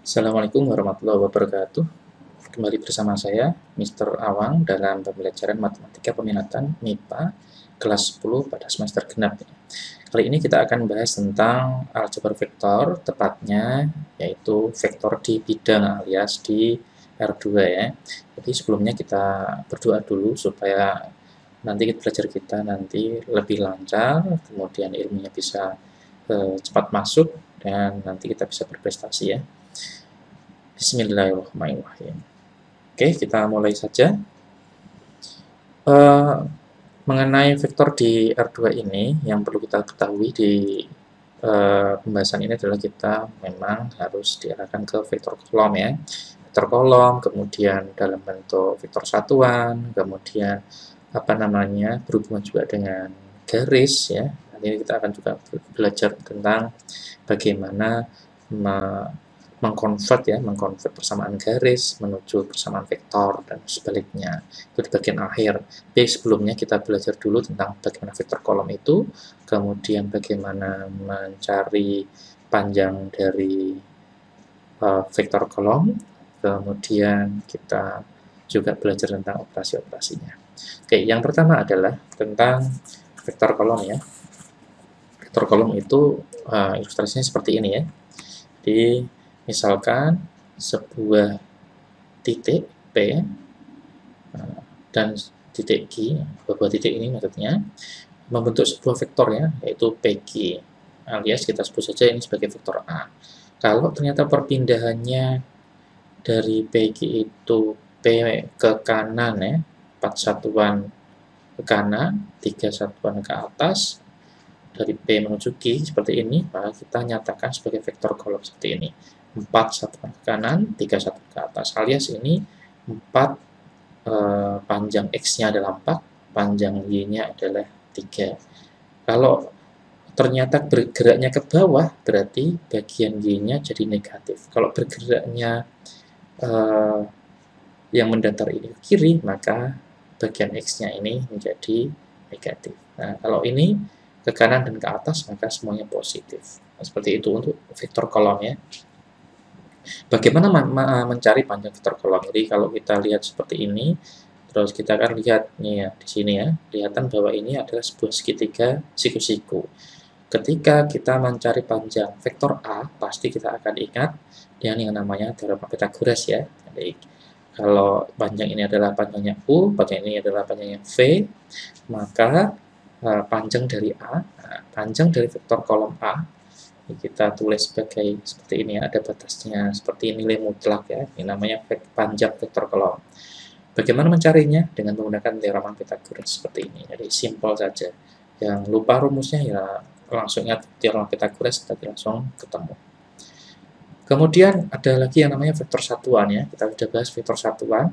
Assalamualaikum warahmatullahi wabarakatuh. Kembali bersama saya, Mr. Awang, dalam pembelajaran Matematika Peminatan MIPA kelas 10 pada semester genap. Kali ini kita akan bahas tentang aljabar vektor, tepatnya yaitu vektor di bidang alias di R2 ya. Jadi sebelumnya kita berdoa dulu supaya nanti belajar kita nanti lebih lancar, kemudian ilmunya bisa cepat masuk, dan nanti kita bisa berprestasi ya. Bismillahirrahmanirrahim. Oke, kita mulai saja. Mengenai vektor di R2 ini, yang perlu kita ketahui di pembahasan ini adalah kita memang harus diarahkan ke vektor kolom ya. Vektor kolom, kemudian dalam bentuk vektor satuan, kemudian berhubungan juga dengan garis ya. Nanti kita akan juga belajar tentang bagaimana mengkonvert persamaan garis menuju persamaan vektor dan sebaliknya. Itu di bagian akhir. Tapi sebelumnya kita belajar dulu tentang bagaimana vektor kolom itu, kemudian bagaimana mencari panjang dari vektor kolom, kemudian kita juga belajar tentang operasi-operasinya. Oke, yang pertama adalah tentang vektor kolom ya. Vektor kolom itu ilustrasinya seperti ini ya. Jadi misalkan sebuah titik P dan titik Q, beberapa titik ini maksudnya, membentuk sebuah vektor ya, yaitu PQ, alias kita sebut saja ini sebagai vektor A. Kalau ternyata perpindahannya dari PQ itu P ke kanan ya, 4 satuan ke kanan, 3 satuan ke atas, dari P menuju Q seperti ini, maka kita nyatakan sebagai vektor kolom seperti ini. 4 satuan ke kanan, 3 satuan ke atas, alias ini 4 panjang X-nya adalah 4, panjang Y-nya adalah 3. Kalau ternyata bergeraknya ke bawah, berarti bagian Y-nya jadi negatif. Kalau bergeraknya yang mendatar ini ke kiri, maka bagian X-nya ini menjadi negatif. Nah, kalau ini ke kanan dan ke atas, maka semuanya positif. Nah, seperti itu untuk vektor kolom ya. Bagaimana mencari panjang vektor kolom? Jadi kalau kita lihat seperti ini, terus kita akan lihat nih ya di sini ya, kelihatan bahwa ini adalah sebuah segitiga siku-siku. Ketika kita mencari panjang vektor A, pasti kita akan ingat dengan yang namanya teorema Pythagoras ya. Jadi kalau panjang ini adalah panjangnya U, panjang ini adalah panjangnya V, maka panjang dari A, panjang dari vektor kolom A, kita tulis sebagai seperti ini ya, ada batasnya seperti nilai mutlak ya, ini namanya panjang vektor kolom. Bagaimana mencarinya? Dengan menggunakan teorema Pythagoras seperti ini. Jadi simpel saja. Yang lupa rumusnya ya langsung ingat teorema Pythagoras, tadi langsung ketemu. Kemudian ada lagi yang namanya vektor satuan ya. Kita sudah bahas vektor satuan.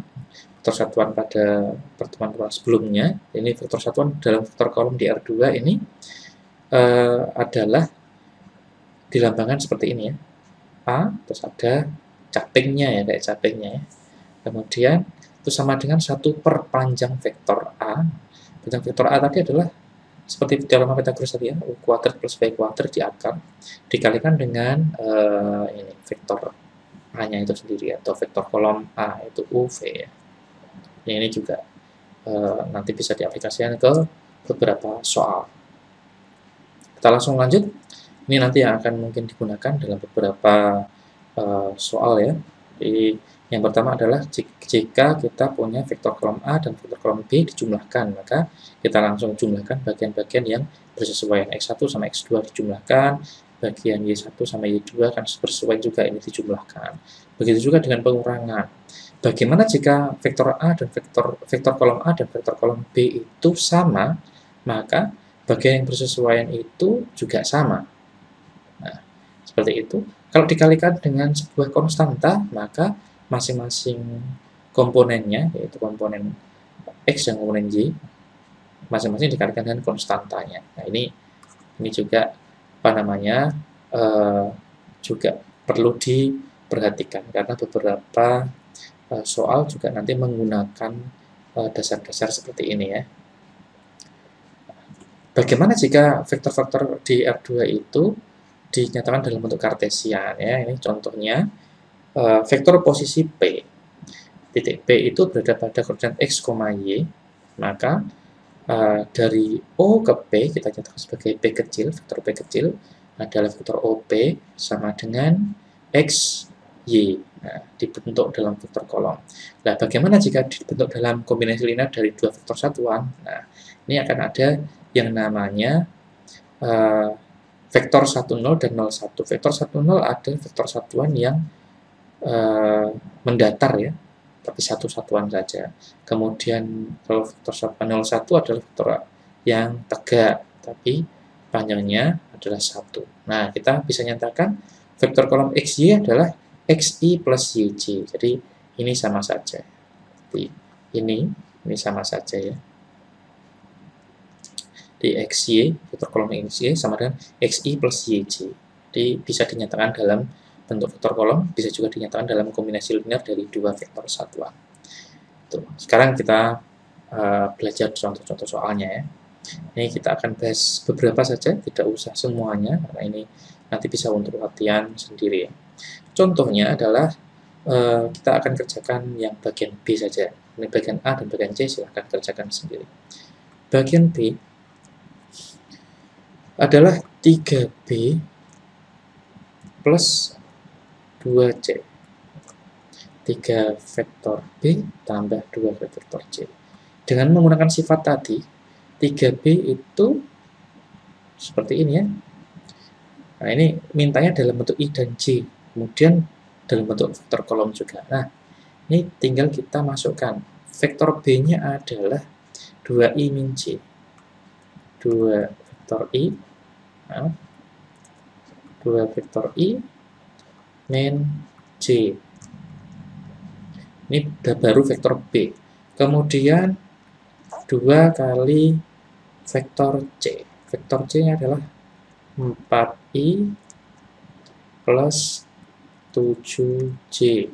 Vektor satuan pada pertemuan sebelumnya. Ini vektor satuan dalam vektor kolom di R2 ini adalah dilambangkan seperti ini ya. A, terus ada capingnya ya, kayak capingnya ya. Kemudian itu sama dengan 1 per panjang vektor A. Panjang vektor A tadi adalah seperti teorema Pythagoras tadi ya, U kuadrat plus B kuadrat di akar dikalikan dengan ini vektor A-nya itu sendiri atau vektor kolom A itu UV ya. Ini juga nanti bisa diaplikasikan ke beberapa soal. Kita langsung lanjut. Ini nanti yang akan mungkin digunakan dalam beberapa soal ya. Jadi yang pertama adalah jika kita punya vektor kolom A dan vektor kolom B dijumlahkan, maka kita langsung jumlahkan bagian-bagian yang bersesuaian. X1 sama X2 dijumlahkan, bagian Y1 sama Y2 kan bersesuaian juga ini dijumlahkan. Begitu juga dengan pengurangan. Bagaimana jika vektor A dan vektor kolom A dan vektor kolom B itu sama, maka bagian yang bersesuaian itu juga sama. Nah, seperti itu. Kalau dikalikan dengan sebuah konstanta, maka masing-masing komponennya, yaitu komponen X dan komponen Y, masing-masing dikalikan dengan konstantanya. Nah, ini juga juga perlu diperhatikan karena beberapa soal juga nanti menggunakan dasar-dasar seperti ini ya. Bagaimana jika vektor-vektor di R2 itu dinyatakan dalam bentuk kartesian ya? Ini contohnya. vektor posisi P. Titik P itu berada pada koordinat X, Y, maka dari O ke P kita nyatakan sebagai P kecil, vektor P kecil adalah vektor OP sama dengan X, Y. Nah, dibentuk dalam vektor kolom. Nah, bagaimana jika dibentuk dalam kombinasi linear dari dua vektor satuan? Nah, ini akan ada yang namanya vektor 10 dan 01. Vektor 10 adalah vektor satuan yang mendatar ya, tapi satu satuan saja. Kemudian kalau vektor 01 adalah vektor yang tegak, tapi panjangnya adalah 1. Nah, kita bisa nyatakan vektor kolom XY adalah XI plus YJ. Jadi, ini sama saja. Jadi, ini sama saja ya. Di XY, vektor kolom XY sama dengan XI plus YJ. Jadi, bisa dinyatakan dalam bentuk vektor kolom, bisa juga dinyatakan dalam kombinasi linear dari dua vektor satuan. Sekarang kita belajar contoh-contoh soalnya ya. Ini kita akan bahas beberapa saja, tidak usah semuanya, karena ini nanti bisa untuk latihan sendiri ya. Contohnya adalah kita akan kerjakan yang bagian B saja. Ini bagian A dan bagian C, silahkan kerjakan sendiri. Bagian B adalah 3B plus 2C. 3 vektor B tambah 2 vektor C. Dengan menggunakan sifat tadi, 3B itu seperti ini ya. Nah, ini mintanya dalam bentuk I dan J. Kemudian dalam bentuk vektor kolom juga. Nah, ini tinggal kita masukkan. Vektor B-nya adalah 2I min C. 2 vektor I. Nah, 2 vektor I min C. Ini baru vektor B. Kemudian 2 kali vektor C. Vektor C-nya adalah 4I plus 7J.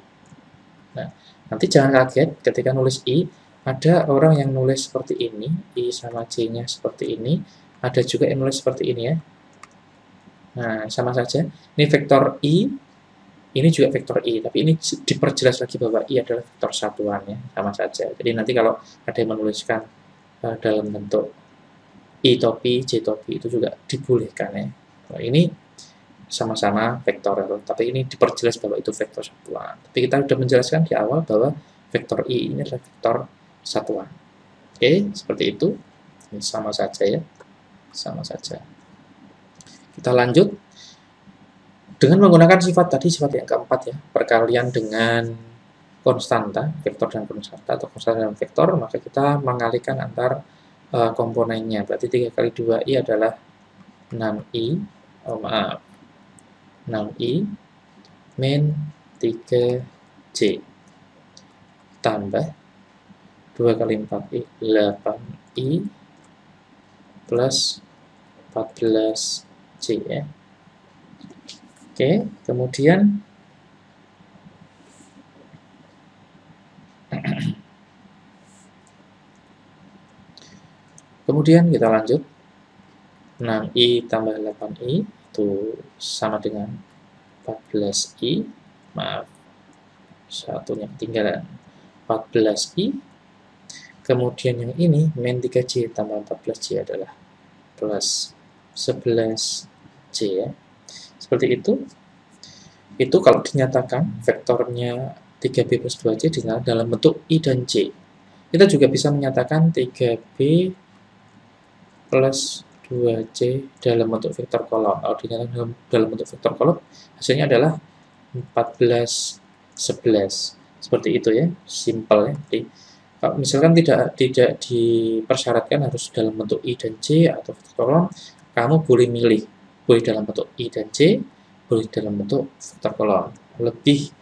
Nah, nanti jangan kaget ketika nulis I, ada orang yang nulis seperti ini, I sama J-nya seperti ini, ada juga yang nulis seperti ini ya. Nah, sama saja. Ini vektor I, ini juga vektor I, tapi ini diperjelas lagi bahwa I adalah vektor satuan ya, sama saja. Jadi nanti kalau ada yang menuliskan dalam bentuk I topi, J topi itu juga dibolehkan ya. Nah, ini sama-sama vektor, tapi ini diperjelas bahwa itu vektor satuan. Tapi kita sudah menjelaskan di awal bahwa vektor I ini adalah vektor satuan. Oke, seperti itu. Ini sama saja ya, sama saja. Kita lanjut dengan menggunakan sifat tadi, sifat yang keempat ya, perkalian dengan konstanta, vektor dan konstanta, atau konstanta dan vektor, maka kita mengalihkan antar komponennya. Berarti 3 kali 2i adalah 6i, 6i min 3j tambah 2 kali 4i 8i plus 14j ya. Oke, kemudian kita lanjut. 6i tambah 8i itu sama dengan 14i. Maaf, satunya ketinggalan. 14i. Kemudian yang ini, min 3j tambah 14j adalah plus 11j ya. Seperti itu. Itu kalau dinyatakan vektornya 3b plus 2c dinyatakan dalam bentuk I dan J. Kita juga bisa menyatakan 3b plus 2c dalam bentuk vektor kolom. Kalau dinyatakan dalam bentuk vektor kolom, hasilnya adalah 14, 11. Seperti itu ya, simple ya. Jadi, kalau misalkan tidak dipersyaratkan harus dalam bentuk I dan J atau vektor kolom, kamu boleh milih. Boleh dalam bentuk I dan J, boleh dalam bentuk vektor kolom. Lebih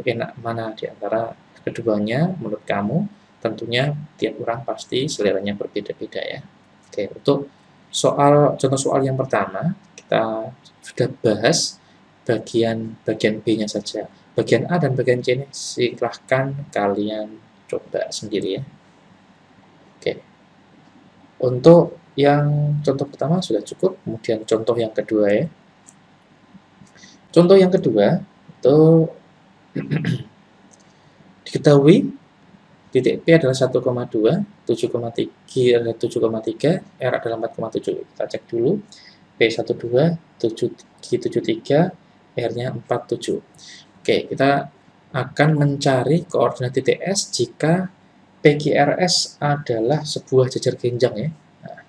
enak mana di antara keduanya menurut kamu? Tentunya tiap orang pasti seleranya berbeda-beda ya. Oke, untuk contoh soal yang pertama kita sudah bahas bagian B-nya saja. Bagian A dan bagian C ini silahkan kalian coba sendiri ya. Oke. Untuk yang contoh pertama sudah cukup, kemudian contoh yang kedua ya. Contoh yang kedua, itu diketahui titik P adalah 1,2, 7,3 adalah 7,3, R adalah 4,7. Kita cek dulu. P12, 7,73, R-nya 47. Oke, kita akan mencari koordinat titik S jika PQRS adalah sebuah jajar genjang ya. Nah,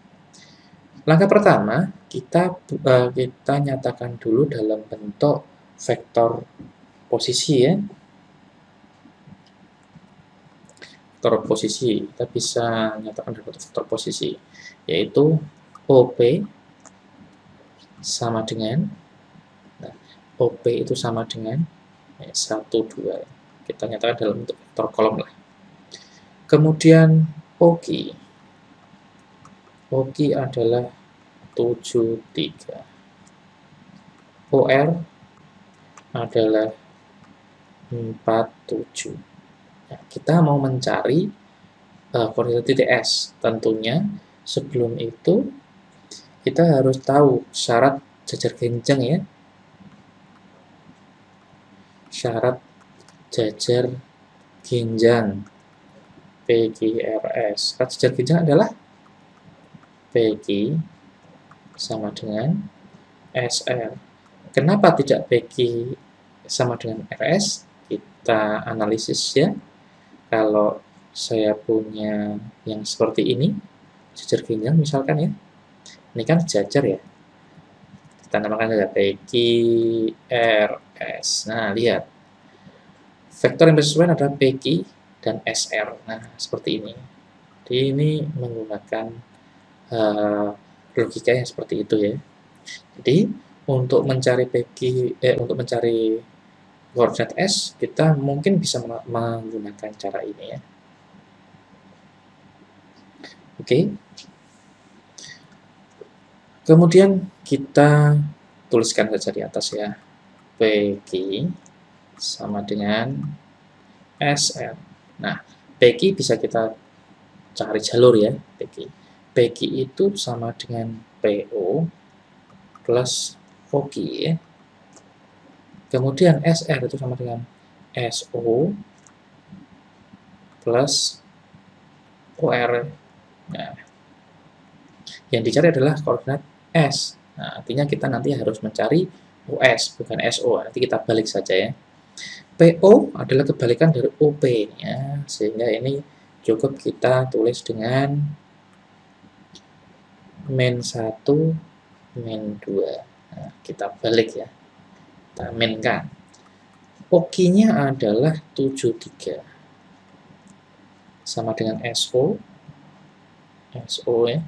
langkah pertama, kita nyatakan dulu dalam bentuk vektor posisi ya. Vektor posisi, kita bisa nyatakan dalam bentuk vektor posisi, yaitu OP sama dengan, nah, OP itu sama dengan 1, 2. Kita nyatakan dalam bentuk vektor kolom lah. Kemudian OQ. OQ adalah 7, 3. OR adalah 4, 7. Nah, kita mau mencari koordinat titik S. Tentunya sebelum itu kita harus tahu syarat jajar genjang ya. Syarat jajar genjang PQRS. Syarat jajar genjang adalah PQ sama dengan SR. Kenapa tidak PQ sama dengan RS? Kita analisis ya. Kalau saya punya yang seperti ini, jajar genjang misalkan ya, ini kan jajar ya, kita namakan saja PQRS. Nah, lihat, vektor yang bersesuaian adalah PQ dan SR. Nah, seperti ini. Jadi ini menggunakan logika yang seperti itu ya. Jadi untuk mencari untuk mencari koordinat S, kita mungkin bisa menggunakan cara ini ya. Oke. Kemudian kita tuliskan saja di atas ya. PQ sama dengan SR. Nah, PQ bisa kita cari jalur ya, PQ. PQ itu sama dengan PO plus OQ ya. Kemudian SR itu sama dengan SO plus OR. Nah, yang dicari adalah koordinat S. Nah, artinya kita nanti harus mencari OS, bukan SO. Nanti kita balik saja ya. PO adalah kebalikan dari OP ya, sehingga ini cukup kita tulis dengan min 1, min 2. Nah, kita balik ya. Kita minkan. OQ-nya adalah 73. Sama dengan SO. SO ya.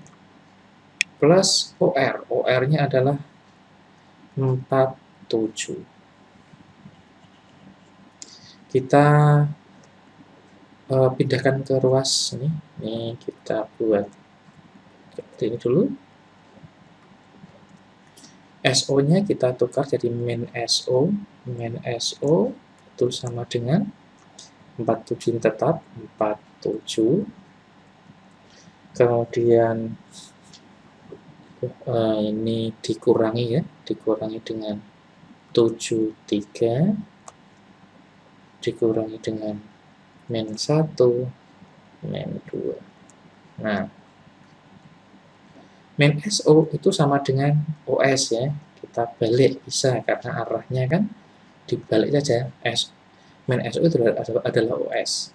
Plus OR. OR-nya adalah 47. Kita pindahkan ke ruas ini. Ini kita buat seperti ini dulu. SO-nya kita tukar jadi min SO. Min SO itu sama dengan 47 tetap 47. Kemudian ini dikurangi ya, dikurangi dengan 73, dikurangi dengan min 1, min 2. Nah, min SO itu sama dengan OS ya. Kita balik bisa karena arahnya kan dibalik saja. Min SO itu adalah OS.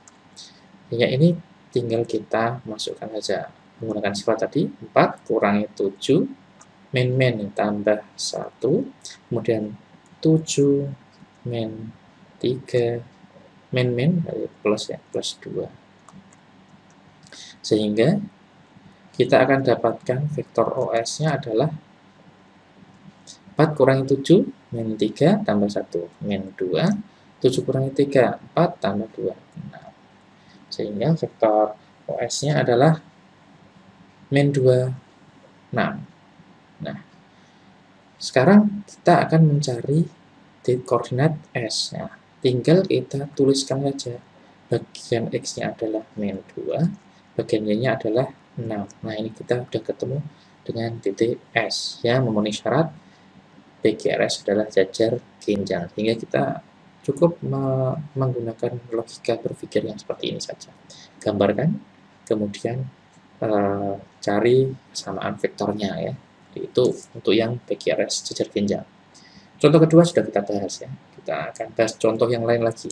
Sehingga ini tinggal kita masukkan saja menggunakan sifat tadi 4 kurangi 7 min tambah 1, kemudian 7 min 3 min plus ya, plus 2. Sehingga kita akan dapatkan vektor OS-nya adalah 4 kurangi 7, min 3 tambah 1, min 2, 7 kurangi 3, 4 tambah 2, 6. Sehingga vektor OS-nya adalah min 2, 6. Nah, sekarang kita akan mencari koordinat S. Nah, tinggal kita tuliskan saja. Bagian X-nya adalah min 2, bagian Y-nya adalah 6. Nah, ini kita sudah ketemu dengan titik S yang memenuhi syarat PQRS adalah jajar genjang. Sehingga kita cukup menggunakan logika berpikir yang seperti ini saja. Gambarkan, kemudian cari kesamaan vektornya ya. Itu untuk yang PQRS jejer jenjang. Contoh kedua sudah kita bahas ya. Kita akan bahas contoh yang lain lagi.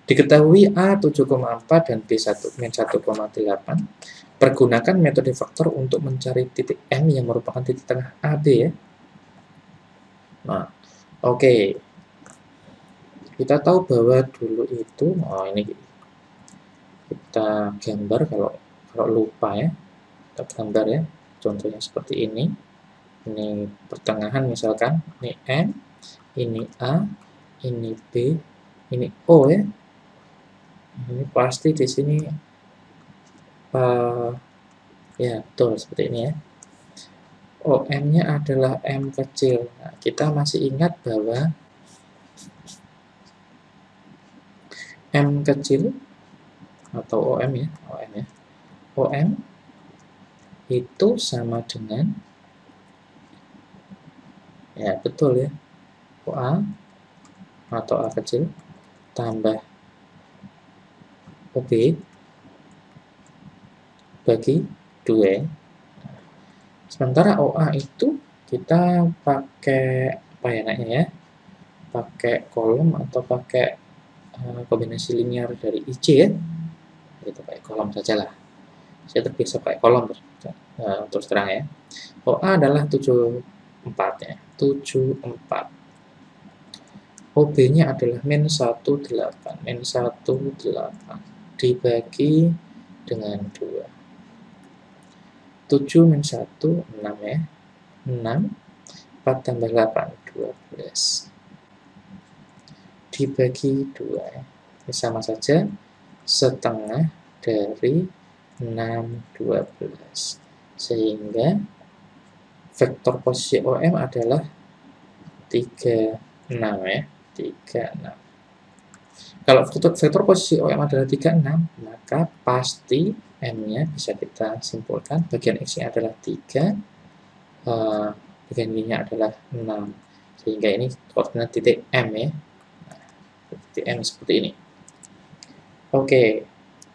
Diketahui A 7,4 dan B 1, min 1,8. Pergunakan metode vektor untuk mencari titik M yang merupakan titik tengah AB ya. Nah, oke. Kita tahu bahwa dulu itu, ini kita gambar kalau lupa ya. Kita gambar ya. Contohnya seperti ini. Ini pertengahan misalkan, ini M, ini A, ini B, ini O ya. Ini pasti di sini ya betul seperti ini ya. OM-nya adalah M kecil. Nah, kita masih ingat bahwa M kecil atau OM ya, OM itu sama dengan ya betul ya, OA atau A kecil tambah OB bagi 2. Sementara OA itu kita pakai apa ya enaknya ya? Pakai kolom atau pakai kombinasi linear dari IC ya. Itu pakai kolom sajalah. Saya terbiasa pakai kolom terus terang ya. OA adalah 74 ya. 74. OB-nya adalah min 18. Min 18 dibagi dengan 2. 7 min 1, 6 ya. 6. 4 tambah 8, 12. Dibagi 2 ya. Ini sama saja. Setengah dari 6, 12. Sehingga vektor posisi OM adalah 36 ya. 36. Kalau vektor posisi OM adalah 36, maka pasti M-nya bisa kita simpulkan bagian X-nya adalah 3, bagian Y-nya adalah 6. Sehingga ini koordinat titik M ya. Nah, titik M seperti ini. Oke,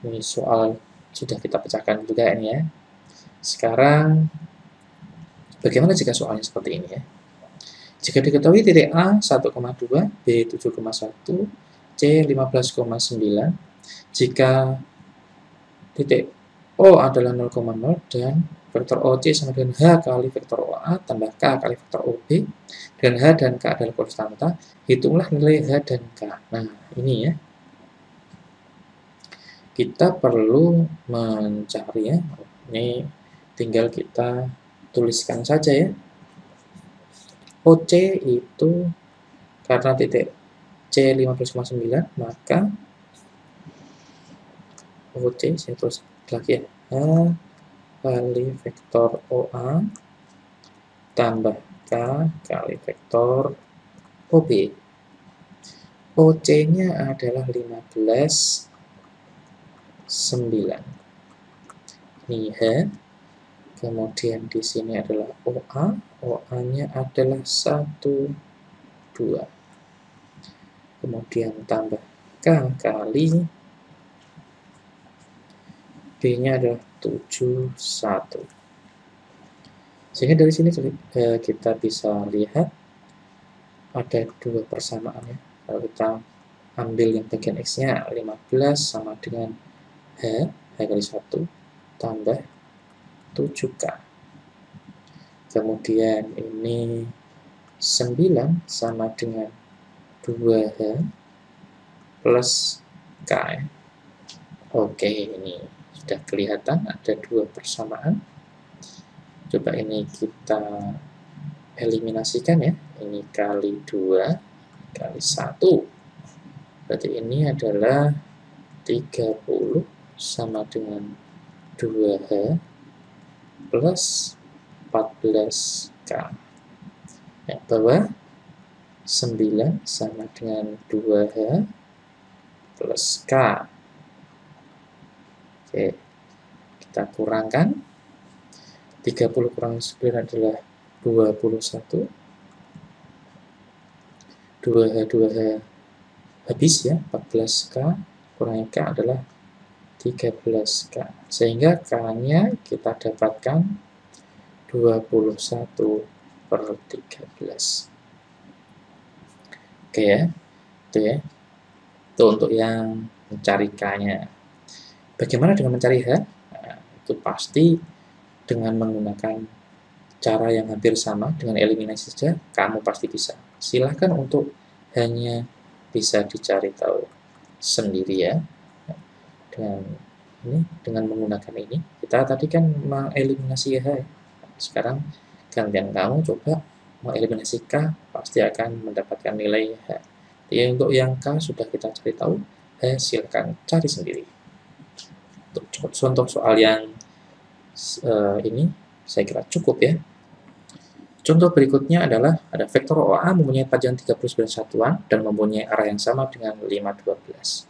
ini soal sudah kita pecahkan juga ini ya. Sekarang, bagaimana jika soalnya seperti ini ya? Jika diketahui titik A 1,2, B 7,1, C 15,9, jika titik O adalah 0,0 dan vektor OC sama dengan H kali vektor OA tambah K kali vektor OB, dan H dan K adalah konstanta, hitunglah nilai H dan K. Nah, ini ya. Kita perlu mencari ya. Ini tinggal kita tuliskan saja ya. OC itu karena titik C 15,9, maka OC saya tulis lagi ya, H kali vektor OA tambah K kali vektor OB. OC-nya adalah 15,9. Ini H. Kemudian di sini adalah OA, OA-nya adalah 1, 2. Kemudian tambah K kali B-nya adalah 7, 1. Sehingga dari sini kita bisa lihat ada 2 persamaan ya. Kalau kita ambil yang bagian X-nya 15 sama dengan H kali 1 tambah 7K. Kemudian ini 9 sama dengan 2H plus K. Oke, ini sudah kelihatan ada 2 persamaan. Coba ini kita eliminasikan ya. Ini kali 2 kali 1. Berarti ini adalah 30 sama dengan 2H plus 14K. Ya, bawah 9 sama dengan 2H plus K. Oke, kita kurangkan. 30 kurang 9 adalah 21. 2H habis ya, 14K kurangi K adalah 13K, sehingga K-nya kita dapatkan 21/13. Oke ya, itu ya. Itu untuk yang mencari K-nya. Bagaimana dengan mencari H? Nah, itu pasti dengan menggunakan cara yang hampir sama, dengan eliminasi saja, kamu pasti bisa. Silahkan untuk hanya bisa dicari tahu sendiri ya. Dengan menggunakan ini, kita tadi kan mengeliminasi H ya. Sekarang gantian kamu coba mengeliminasi K, pasti akan mendapatkan nilai H. Jadi untuk yang K sudah kita cari tahu, H silakan cari sendiri. Untuk contoh soal yang ini saya kira cukup ya. Contoh berikutnya adalah ada vektor OA mempunyai panjang 39 satuan dan mempunyai arah yang sama dengan 5, 12.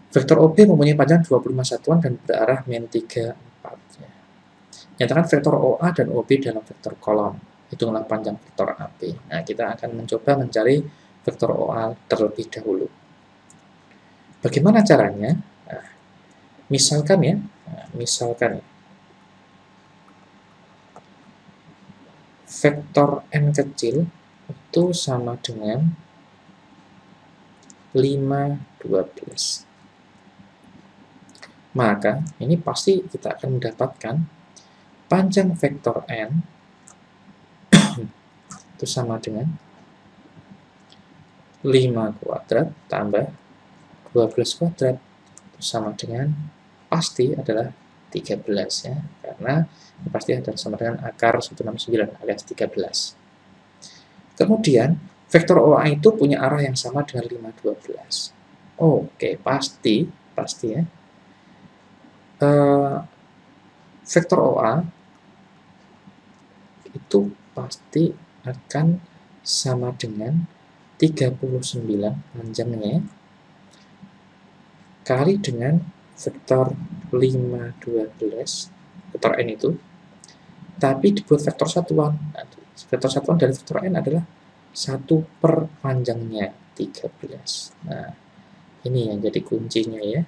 Vektor OB mempunyai panjang 25 satuan dan berarah min 3, 4. Nyatakan vektor OA dan OB dalam vektor kolom. Hitunglah panjang vektor AB. Nah, kita akan mencoba mencari vektor OA terlebih dahulu. Bagaimana caranya? Nah, misalkan ya, vektor n kecil itu sama dengan 5, 12. Maka ini pasti kita akan mendapatkan panjang vektor n itu sama dengan 5 kuadrat tambah 12 kuadrat itu sama dengan pasti adalah 13 ya, karena pasti ada sama dengan akar 169 alias 13. Kemudian vektor OA itu punya arah yang sama dengan 5, 12. Oke, pasti ya. Vektor OA itu pasti akan sama dengan 39 panjangnya kali dengan vektor 5, 12, vektor n itu, tapi dibuat vektor satuan. Nah, vektor satuan dari vektor n adalah 1 per panjangnya 13. Nah, ini yang jadi kuncinya ya.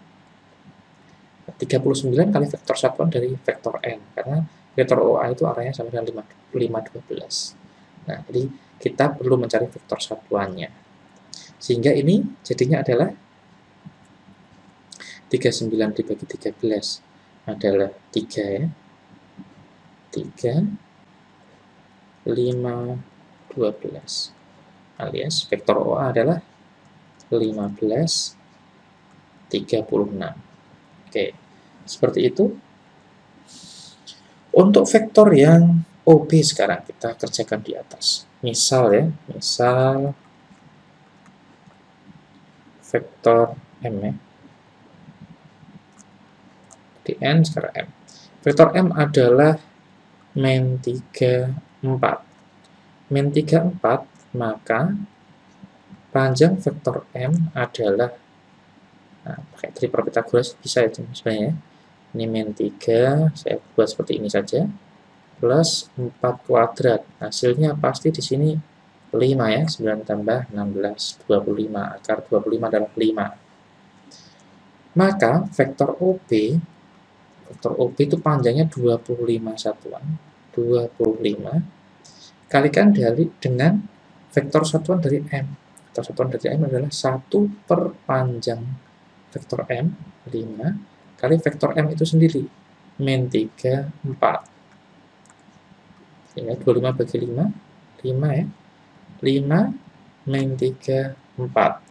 39 kali vektor satuan dari vektor n, karena vektor OA itu arahnya sama dengan 5, 12. Nah, jadi kita perlu mencari vektor satuannya. Sehingga ini jadinya adalah 39 dibagi 13 adalah 3 ya. 3, 5, 12. Alias vektor OA adalah 15, 36. Oke, seperti itu. Untuk vektor yang OB sekarang kita kerjakan di atas. Misal ya, vektor M ya. Di N sekarang M. Vektor M adalah min 3, 4. Min 3, 4, maka panjang vektor M adalah, nah, pakai triper Pythagoras bisa ya sebenarnya. Ini min 3, saya buat seperti ini saja, plus 4 kuadrat. Hasilnya pasti di sini 5 ya, 9 tambah 16, 25. Akar 25 adalah 5. Maka vektor OB itu panjangnya 25 satuan. 25 kalikan dengan vektor satuan dari M. Vektor satuan dari M adalah 1 per panjang vektor M, 5, kali vektor M itu sendiri, min 3, 4. Sehingga 25 bagi 5, 5 ya. 5 min 3, 4.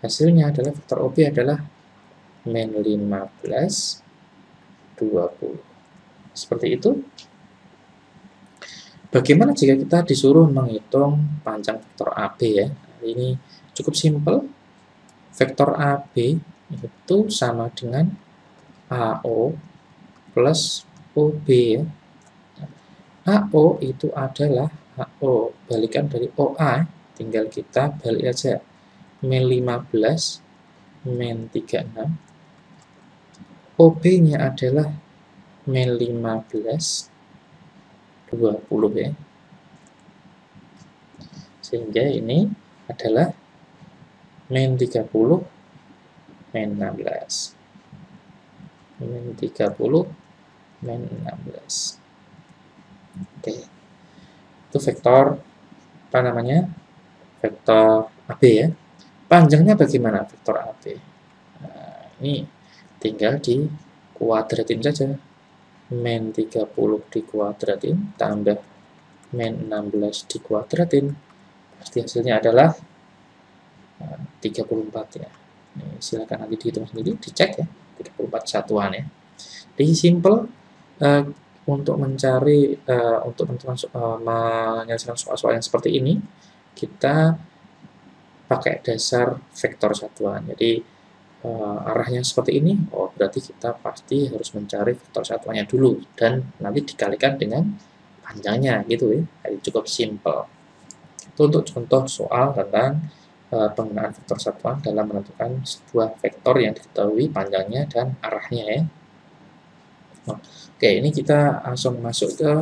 Hasilnya adalah vektor OB adalah min 15, 20. Seperti itu. Bagaimana jika kita disuruh menghitung panjang vektor AB ya? Ini cukup simpel. Vektor AB itu sama dengan AO plus OB ya. AO itu adalah AO balikan dari OA, tinggal kita balik aja. Min 15, min 36. OB-nya adalah min 15, 20 ya. Sehingga ini adalah min 30, min 16. Min 30, min 16. Oke. Itu vektor, apa namanya? Vektor AB ya. Panjangnya bagaimana vektor AB? Nah, ini tinggal dikuadratin saja. Min 30 dikuadratin, tambah min 16 dikuadratin. Pasti hasilnya adalah 34 ya. Ini silakan nanti dihitung sendiri, dicek ya. 34 satuan ya. Jadi simple untuk mencari menyelesaikan soal-soal yang seperti ini, kita pakai dasar vektor satuan. Jadi arahnya seperti ini, oh berarti kita pasti harus mencari vektor satuannya dulu dan nanti dikalikan dengan panjangnya gitu ya. Jadi cukup simple. Itu untuk contoh soal tentang penggunaan vektor satuan dalam menentukan sebuah vektor yang diketahui panjangnya dan arahnya ya. Oke, ini kita langsung masuk ke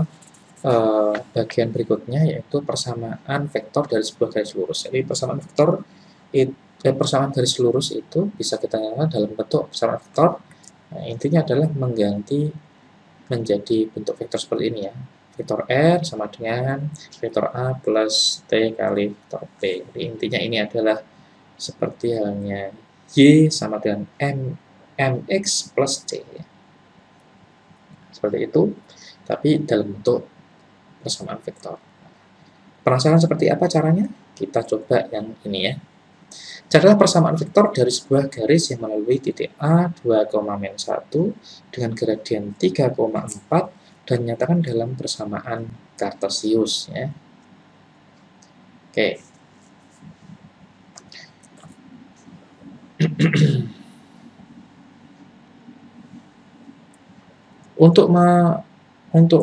bagian berikutnya, yaitu persamaan vektor dari sebuah garis lurus. Jadi persamaan persamaan garis lurus itu bisa kita nyatakan dalam bentuk persamaan vektor. Nah, intinya adalah mengganti menjadi bentuk vektor seperti ini ya. Vektor R sama dengan vektor A plus T kali vektor P. Jadi intinya ini adalah seperti halnya Y sama dengan MX plus C. Seperti itu, tapi dalam bentuk persamaan vektor. Penasaran seperti apa caranya? Kita coba yang ini ya. Carilah persamaan vektor dari sebuah garis yang melalui titik A 2,-1 dengan gradien 3,4 dan nyatakan dalam persamaan kartesius ya. Oke. Untuk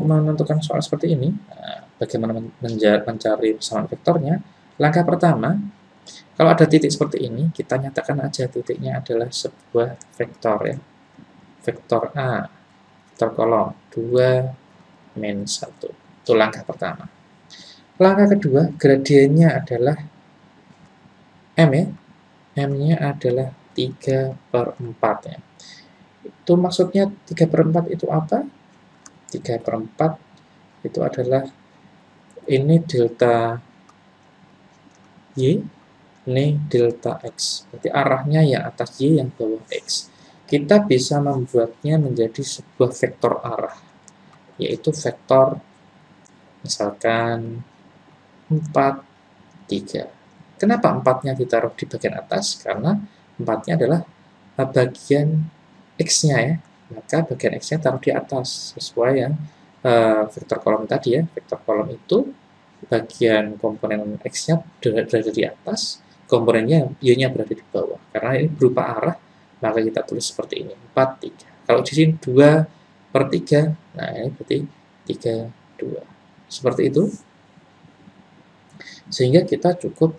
menentukan soal seperti ini, bagaimana mencari persamaan vektornya? Langkah pertama, kalau ada titik seperti ini, kita nyatakan aja titiknya adalah sebuah vektor ya. Vektor A, vektor kolom 2, min 1. Itu langkah pertama. Langkah kedua, gradiennya adalah M ya. M-nya adalah 3/4 ya. Itu maksudnya 3/4 itu apa? 3/4 itu adalah ini delta Y, ini delta X. Berarti arahnya yang atas Y, yang bawah X. Kita bisa membuatnya menjadi sebuah vektor arah, yaitu vektor misalkan 4, 3. Kenapa 4-nya ditaruh di bagian atas? Karena 4-nya adalah bagian X-nya ya. Maka bagian X-nya taruh di atas, sesuai yang vektor kolom tadi ya. Vektor kolom itu bagian komponen X-nya berada di atas, komponennya Y-nya berada di bawah. Karena ini berupa arah, maka kita tulis seperti ini, 4, 3. Kalau di sini 2/3, nah ini berarti 3, 2. Seperti itu. Sehingga kita cukup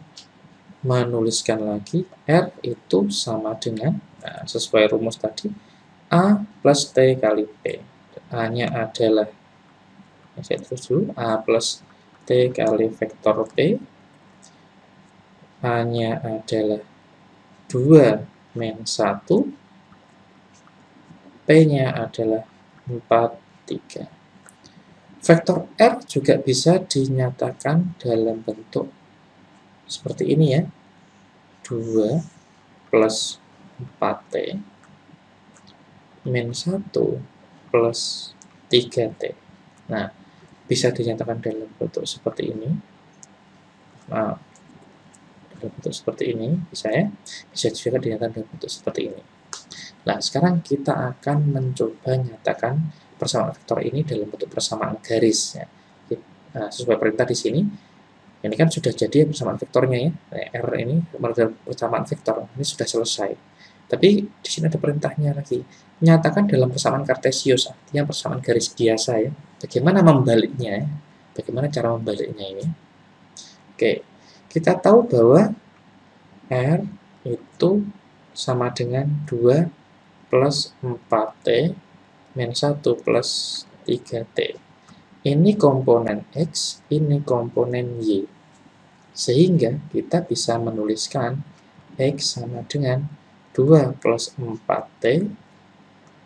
menuliskan lagi R itu sama dengan, nah, sesuai rumus tadi, A plus T kali P. A-nya adalah, saya terus dulu, A plus T kali vektor P. A-nya adalah 2 min 1. P-nya adalah 4, 3. Vektor R juga bisa dinyatakan dalam bentuk seperti ini ya. 2 plus 4T min 1 plus 3T. Nah, bisa dinyatakan dalam bentuk seperti ini. Nah, dalam bentuk seperti ini, bisa ya. Bisa juga dinyatakan dalam bentuk seperti ini. Nah, sekarang kita akan mencoba nyatakan persamaan vektor ini dalam bentuk persamaan garis ya. Nah, sesuai perintah di sini, ini kan sudah jadi persamaan vektornya ya. R ini persamaan vektor, ini sudah selesai. Tapi di sini ada perintahnya lagi. Nyatakan dalam persamaan kartesius, artinya persamaan garis biasa ya. Bagaimana membaliknya? Bagaimana cara membaliknya ini? Oke, kita tahu bahwa R itu sama dengan 2 plus 4T min 1 plus 3T. Ini komponen X, ini komponen Y. Sehingga kita bisa menuliskan X sama dengan 2 plus 4T,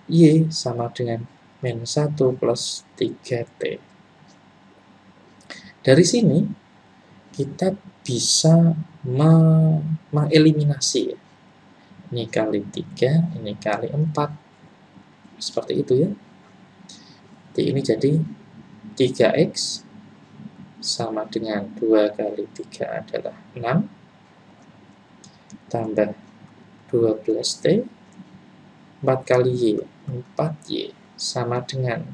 Y sama dengan min 1 plus 3T. Dari sini, kita bisa mengeliminasi. Ini kali 3, ini kali 4. Seperti itu ya. Jadi ini jadi 3X sama dengan 2 kali 3 adalah 6, tambah 12T, 4 kali Y, 4Y, sama dengan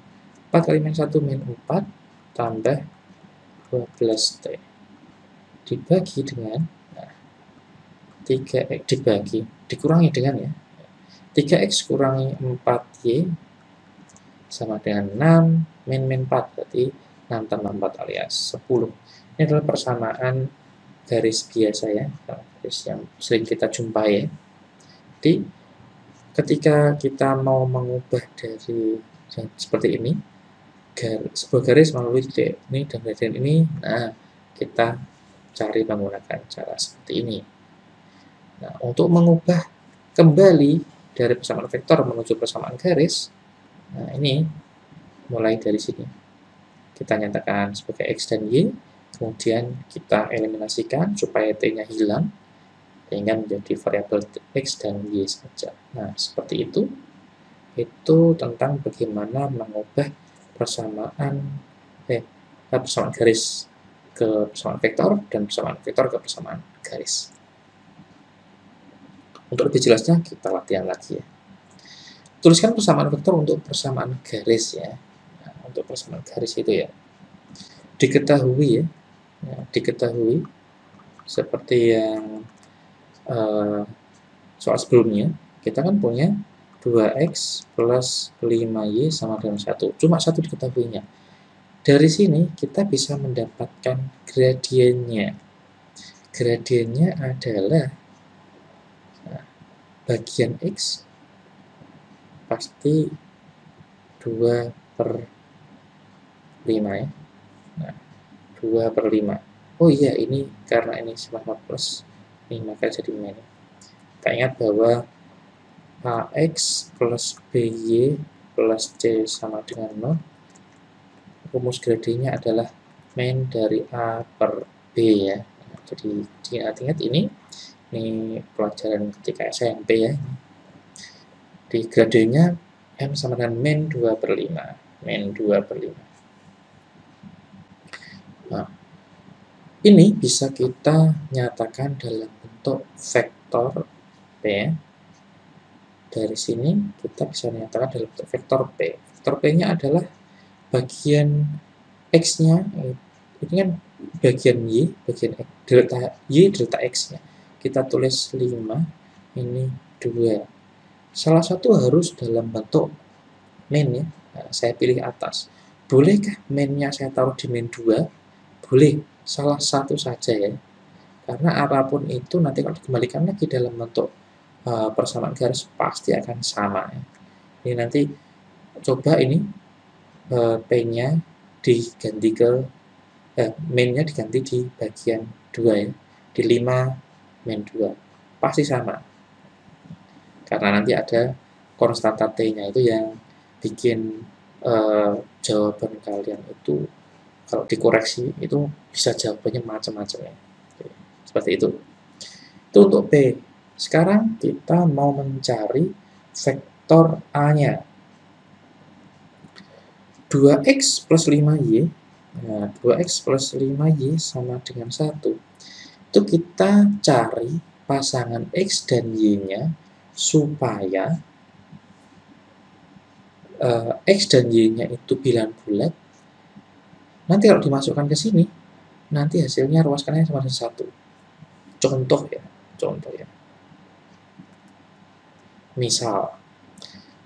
4 kali min 1 min 4, tambah 12T. Dibagi dengan, 3X dikurangi dengan ya, 3X kurangi 4Y, sama dengan 6, min 4, berarti 6 tambah 4 alias 10. Ini adalah persamaan garis biasa ya, garis yang sering kita jumpai ya. Jadi, ketika kita mau mengubah dari seperti ini, sebuah garis melalui titik ini dan gradien ini, nah kita cari menggunakan cara seperti ini. Nah, untuk mengubah kembali dari persamaan vektor menuju persamaan garis, nah ini mulai dari sini. Kita nyatakan sebagai X dan Y, kemudian kita eliminasikan supaya T-nya hilang, sehingga menjadi variabel X dan Y saja. Nah, seperti itu. Itu tentang bagaimana mengubah persamaan garis ke persamaan vektor dan persamaan vektor ke persamaan garis. Untuk lebih jelasnya kita latihan lagi ya. Tuliskan persamaan vektor untuk persamaan garis ya. Nah, untuk persamaan garis itu ya diketahui diketahui seperti yang soal sebelumnya, kita kan punya 2X plus 5Y sama dengan 1. Cuma 1 diketahuinya. Dari sini kita bisa mendapatkan gradiennya. Gradiennya adalah bagian X pasti 2 per 5 ya. Nah, 2 per 5. Oh iya, ini karena ini sama plus, ini maka jadi min. Kita ingat bahwa AX plus BY plus C sama dengan 0. Rumus gradiennya adalah min dari A per B ya. Nah, jadi diingat-ingat ini pelajaran ketika SMP ya. Di gradiennya M sama dengan min 2 per 5. Min 2 per 5. Nah, ini bisa kita nyatakan dalam bentuk vektor P. Dari sini kita bisa menyatakan dalam bentuk vektor P. Vektor P-nya adalah bagian X-nya, ini kan bagian Y, bagian X, delta Y, delta X-nya. Kita tulis 5, ini 2. Salah satu harus dalam bentuk min ya. Nah, saya pilih atas. Bolehkah min-nya saya taruh di min 2? Boleh, salah satu saja ya. Karena apapun itu nanti kalau dikembalikan lagi dalam bentuk persamaan garis pasti akan sama ya. Ini nanti coba ini P-nya diganti ke min-nya diganti di bagian 2 ya. Di 5 min 2. Pasti sama. Karena nanti ada konstanta T-nya itu yang bikin jawaban kalian itu kalau dikoreksi itu bisa jawabannya macam-macam ya. Seperti itu. Itu untuk P. Sekarang kita mau mencari vektor A-nya. 2X plus 5Y. Nah, 2X plus 5Y sama dengan 1. Itu kita cari pasangan X dan Y-nya supaya X dan Y-nya itu bilangan bulat. Nanti kalau dimasukkan ke sini, nanti hasilnya ruaskannya sama dengan 1. Contoh ya. Misal,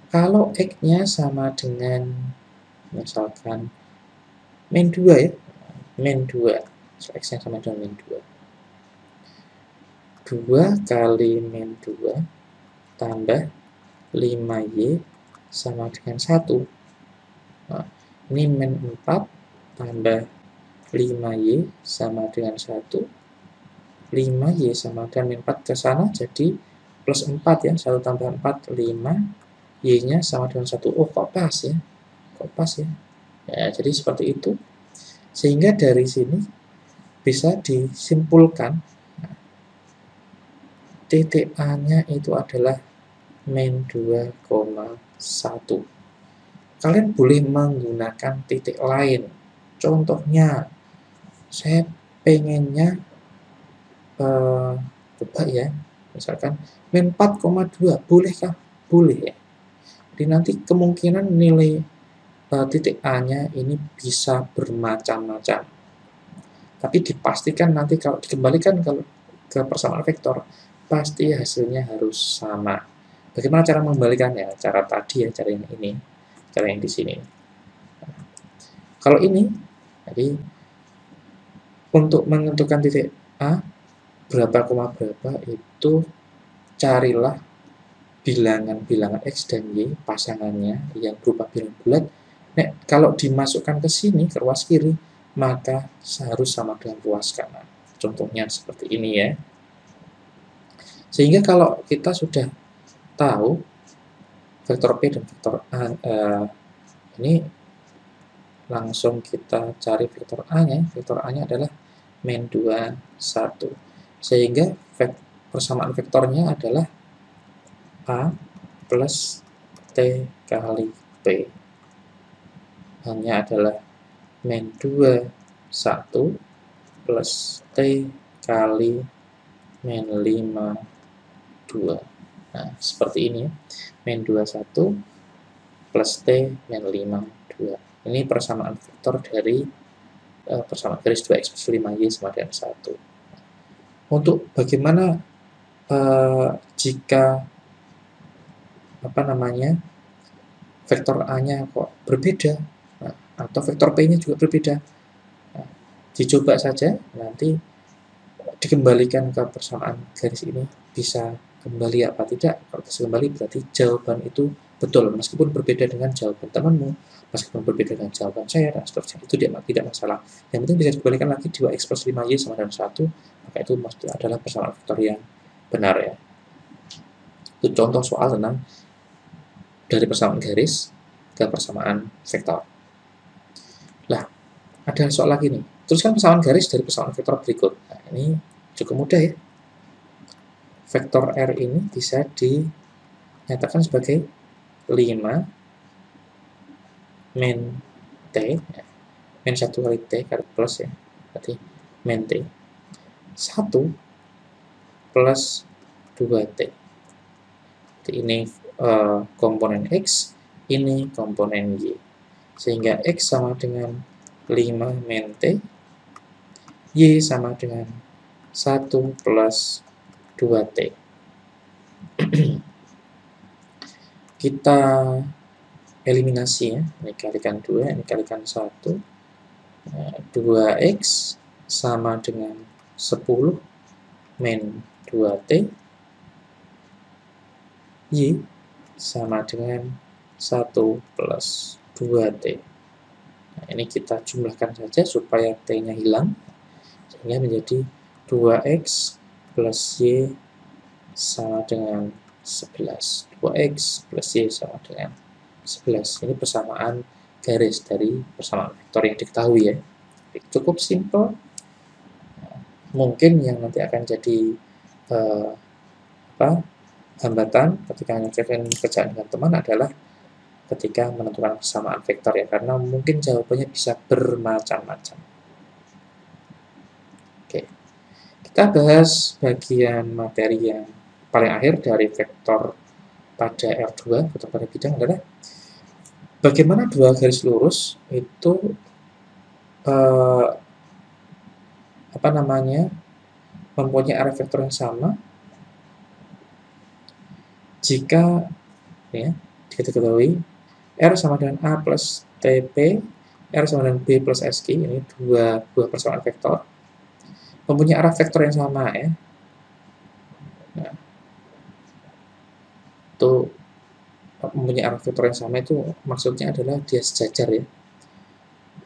kalau X-nya sama dengan, misalkan, min 2 ya. Min 2. So, X-nya sama dengan min 2. 2 kali min 2 tambah 5Y sama dengan 1. Nah, ini min 4 tambah 5Y sama dengan 1. 5Y sama dengan min 4 ke sana jadi plus 4 ya. 1 tambah 4, 5. Y-nya sama dengan 1. Oh, kok pas ya? Kok pas ya? Ya, jadi seperti itu. Sehingga dari sini bisa disimpulkan titik A-nya itu adalah min 2,1. Kalian boleh menggunakan titik lain. Contohnya, saya pengennya coba ya, misalkan min 4,2, bolehkah? Boleh ya. Jadi nanti kemungkinan nilai titik A-nya ini bisa bermacam-macam. Tapi dipastikan nanti kalau dikembalikan ke persamaan vektor, pasti hasilnya harus sama. Bagaimana cara mengembalikannya? Cara tadi ya, cara yang ini, cara yang di sini. Kalau ini, jadi untuk menentukan titik A berapa koma berapa itu carilah bilangan-bilangan X dan Y pasangannya yang berupa bilangan bulat. Nah, kalau dimasukkan ke sini ke ruas kiri, maka harus sama dengan ruas kanan. Contohnya seperti ini ya. Sehingga kalau kita sudah tahu vektor P dan vektor A, ini langsung kita cari vektor A-nya. Vektor A-nya adalah min 2, 1. Sehingga persamaan vektornya adalah A plus T kali P. Hanya adalah min 2, 1 plus T kali min 5, 2. Nah, seperti ini ya. Min 21 plus T min 5, 2. Ini persamaan vektor dari persamaan garis 2x plus 5y sama dengan 1. Untuk bagaimana jika vektor A-nya kok berbeda, atau vektor P-nya juga berbeda, dicoba saja, nanti dikembalikan ke persamaan garis ini bisa kembali apa tidak. Kalau bisa kembali berarti jawaban itu betul, meskipun berbeda dengan jawaban temanmu, meskipun berbeda dengan jawaban saya, dan seterusnya. Itu tidak masalah. Yang penting bisa dikembalikan lagi 2x plus 5y sama dengan 1, maka itu maksudnya adalah persamaan vektor yang benar ya. Itu contoh soal tentang dari persamaan garis ke persamaan vektor. Lah, ada soal lagi nih. Teruskan persamaan garis dari persamaan vektor berikut. Nah, ini cukup mudah ya. Vektor R ini bisa dinyatakan sebagai 5 min T, ya. Min 1 kali T kali plus ya. Berarti min T. 1 plus 2T. Jadi ini komponen X, ini komponen Y. Sehingga X sama dengan 5 min T, Y sama dengan 1 plus 2T. Kita eliminasi ya, ini kalikan 2, ini kalikan 1. 2X sama dengan 10 min 2T, Y sama dengan 1 plus 2T. Nah, ini kita jumlahkan saja supaya T-nya hilang, sehingga menjadi 2X plus Y sama dengan 11. 2X plus Y sama dengan 11. Ini persamaan garis dari persamaan vektor yang diketahui ya. Cukup simple. Mungkin yang nanti akan jadi hambatan ketika mengerjakan kerjaan dengan teman adalah ketika menentukan persamaan vektor ya, karena mungkin jawabannya bisa bermacam-macam. Oke, kita bahas bagian materi yang paling akhir dari vektor pada R2, vektor pada bidang adalah bagaimana dua garis lurus itu mempunyai arah vektor yang sama jika ya, diketahui R sama dengan A plus TP, R sama dengan B plus SQ, ini dua persamaan vektor mempunyai arah vektor yang sama ya. Nah, itu mempunyai arah vektor yang sama itu maksudnya adalah dia sejajar ya.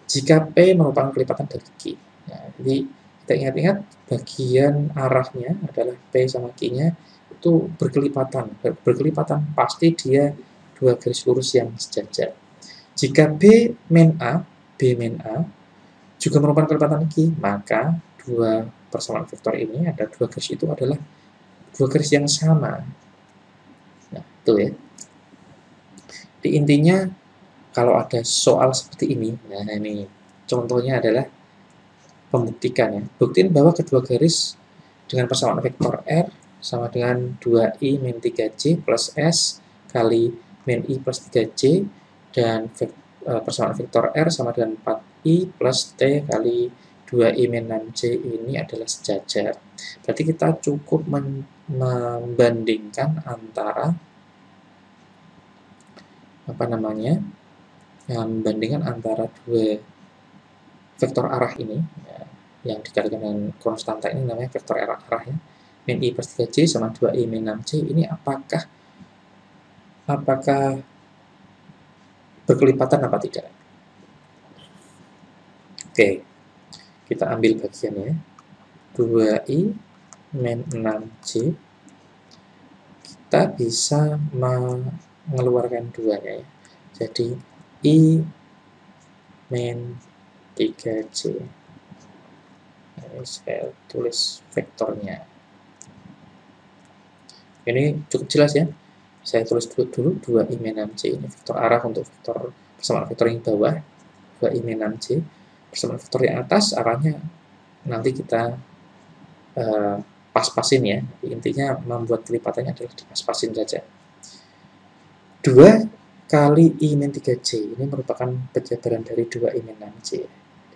Jika P merupakan kelipatan dari Q. Nah, jadi Kita ingat-ingat bagian arahnya adalah P sama Q-nya itu berkelipatan. Berkelipatan pasti dia dua garis lurus yang sejajar. Jika B min A juga merupakan kelipatan Q, maka dua persamaan vektor ini, ada dua garis itu adalah dua garis yang sama. Nah, itu ya. Di intinya, kalau ada soal seperti ini, nah ini contohnya adalah pembuktikan ya. Buktiin bahwa kedua garis dengan persamaan vektor R sama dengan 2i min 3j plus S kali min i plus 3j, dan persamaan vektor R sama dengan 4i plus T kali 2i min 6j ini adalah sejajar. Berarti kita cukup membandingkan antara membandingkan antara dua vektor arah ini ya, yang dikalikan dengan konstanta ini namanya vektor arah ya, min i plus 3j sama 2i min 6j ini apakah berkelipatan apa tidak. Oke, kita ambil bagiannya 2i min 6j, kita bisa mengeluarkan duanya ya, jadi i min 3j. Ini saya tulis vektornya. Ini cukup jelas ya. Saya tulis dulu 2i min 6j. Ini vektor arah untuk vektor persamaan vektor yang bawah. 2i min 6j. Persamaan vektor yang atas arahnya nanti kita pas-pasin ya. Intinya membuat kelipatannya adalah dipas-pasin saja. 2 kali i min 3j ini merupakan penjabaran dari 2i min 6j.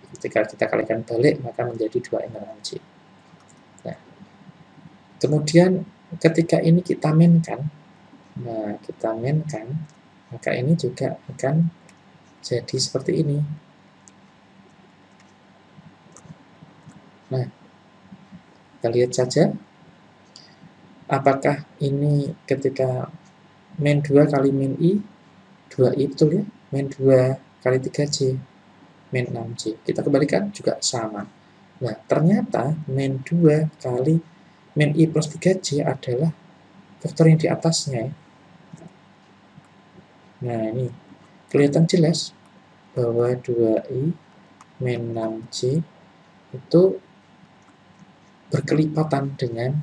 Ketika kita kalikan balik, maka menjadi 2i min 6j. Nah, kemudian ketika ini kita minkan, maka ini juga akan jadi seperti ini. Nah, kita lihat saja, apakah ini ketika min 2 kali min i, 2i betul ya, min 2 kali 3j, min 6j. Kita kembalikan juga sama. Nah, ternyata min 2 kali min i plus 3j adalah vektor yang di atasnya. Nah, ini kelihatan jelas bahwa 2i min 6j itu berkelipatan dengan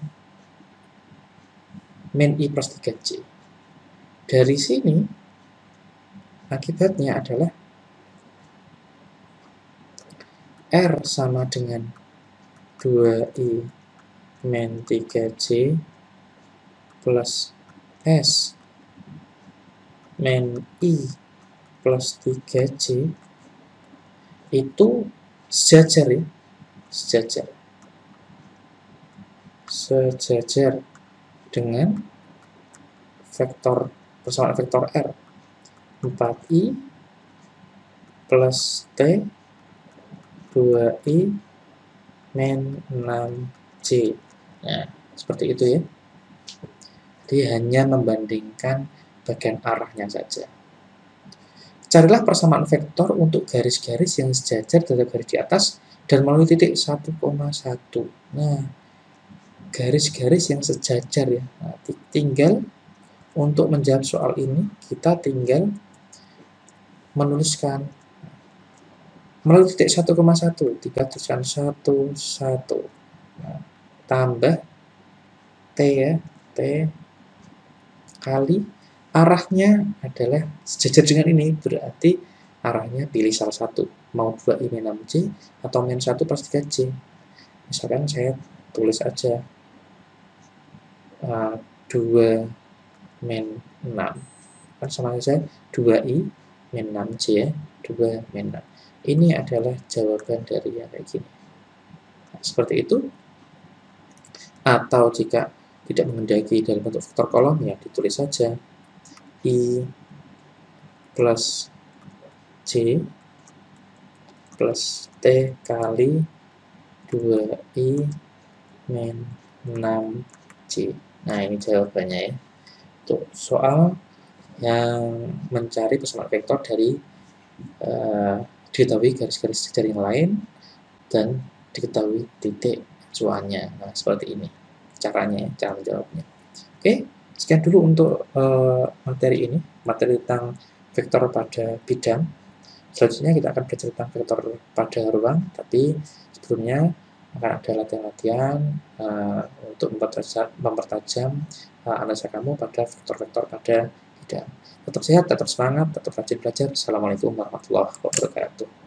min i plus 3j. Dari sini, akibatnya adalah R sama dengan 2i min 3j plus S min i plus 3j itu sejajar ya, sejajar dengan persamaan vektor R 4i plus T 2i min 6j. Nah, seperti itu ya. Jadi hanya membandingkan bagian arahnya saja. Carilah persamaan vektor untuk garis-garis yang sejajar terhadap garis di atas dan melalui titik 1,1. Nah, garis-garis yang sejajar ya. Nah, tinggal untuk menjawab soal ini, kita tinggal menuliskan melalui titik 1,1, tuliskan 1, 1. Nah, tambah T ya, T kali arahnya adalah sejajar dengan ini, berarti arahnya pilih salah satu, mau 2i min 6j atau min 1 plus 3j. Misalkan saya tulis aja 2 min 6, kan sama saja 2i min 6j ya, 2 min 6. Ini adalah jawaban dari yang kayak gini. Nah, seperti itu. Atau jika tidak menghendaki dalam bentuk vektor kolom, ya ditulis saja i plus j plus t kali 2i min 6j. Nah, ini jawabannya ya. Untuk soal yang mencari persamaan vektor dari diketahui garis-garis sejajar yang lain dan diketahui titik acuannya. Nah, seperti ini caranya, cara menjawabnya. Oke, sekian dulu untuk materi ini, materi tentang vektor pada bidang. Selanjutnya kita akan belajar tentang vektor pada ruang, tapi sebelumnya akan ada latihan-latihan untuk mempertajam analisa kamu pada vektor-vektor pada bidang. Tetap sehat, tetap semangat, tetap rajin belajar. Assalamualaikum warahmatullahi wabarakatuh.